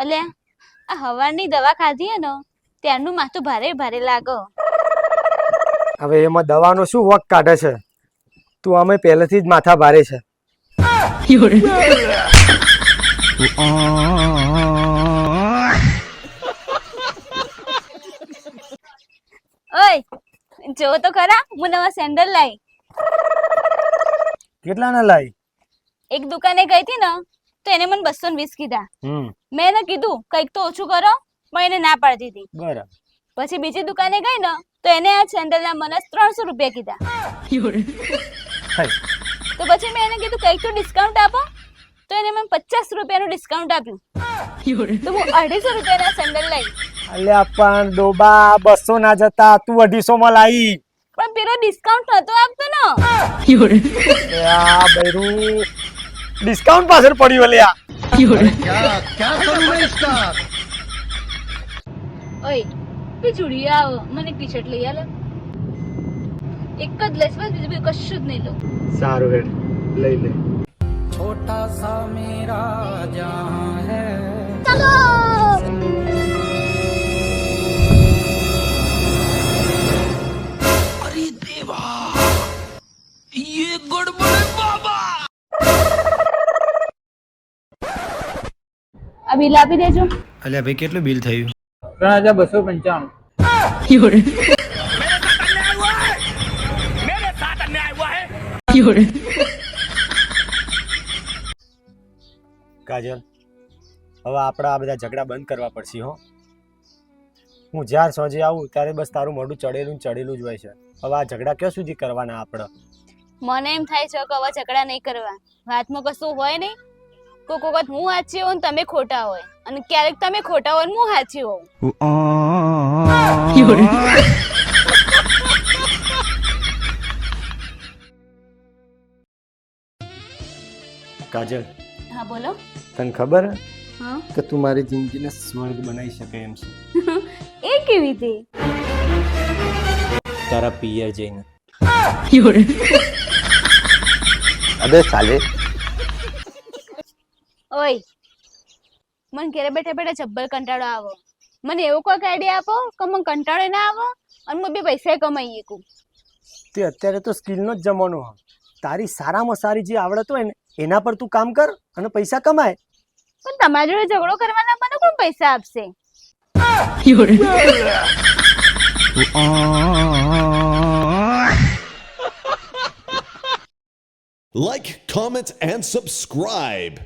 અલે આ હવારની દવા ખાધી હે ને ત્યારનું માથું ભારે ભારે લાગે. હવે એમાં દવાનો શું વક કાઢે છે? તું અમે પહેલેથી જ માથા ભારે છે. ઓય જો તો ખરા હું નવા સેન્ડલ લાવી. કેટલાના લાઈ? એક દુકાને ગઈ હતી ને તો એને મને 220 કીધા. મેં એને કીધું કંઈક તો ઓછું કરો પણ એને ના પાડતી હતી. બરાબર. પછી બીજી દુકાને ગઈ ને તો એને આ સેન્ડલના મને 300 રૂપિયા કીધા. તો પછી મેં એને કીધું કંઈક તો ડિસ્કાઉન્ટ આપો તો એને મને 50 રૂપિયાનું ડિસ્કાઉન્ટ આપ્યું. તો હું 250 રૂપિયાના સેન્ડલ લઈ. અલ્યા પણ ડોબા 200 ના જતા તું 250 માં લાવી. પણ પેલો ડિસ્કાઉન્ટ નતો આપતો ને. આ બૈરું ડિસ્કાઉન્ટ પાછળ પડ્યું અલ્યા. क्या करूं मैं इसका? ઓય તું ચૂડી આવ મને ટી-શર્ટ લઈ આલે. એક જ લઈશ બસ બીજું કશું જ નહીં લઉં. સારું હેડ લઈ લે. छोटा सा मेरा जहां है. ચલો अरे देवा ये गड़बड़ है बाबा. આ બિલ આપી દેજો. અલ્યા ભાઈ કેટલું બિલ થયું? 3295. કાજલ હવે આપણા આ બધા ઝઘડા બંધ કરવા પડશે હો. હું જ્યાર સોજે આવું ત્યારે બસ તારું મોઢું ચડેલું જ હોય છે. હવે આ ઝઘડા ક્યાં સુધી કરવાના આપણે? મને એમ થાય છે કે હવે ઝઘડા નહીં કરવા. વાતમાં કશું હોય નહીં. કોક વખત હું સાચી હોઉં ને તમે ખોટા હોય અને ક્યારેક તમે ખોટા હોય ને હું સાચી હોઉં. કાજલ હા બોલો. તને ખબર હા કે તું મારી જિંદગીને સ્વર્ગ બનાવી શકે એમ છે? એ કેવી રીતે? તારા પિયર જઈને. अबे साले ઓય મને ઘરે બેઠા બેઠા જબ્બર કંટાળો આવો. મને એવો કોઈક આઈડિયા આપો કે મને કંટાળો ના આવો અને હું બે પૈસા કમાઈ શકું. તે અત્યારે તો સ્કિલનો જ જમાનો હોય. તારી સારામાં સારી જે આવડત હોય ને એના પર તું કામ કર અને પૈસા કમાય. પણ તમારી જોડે ઝઘડો કરવાના મને કોણ પૈસા આપશે? Like, comment, and subscribe.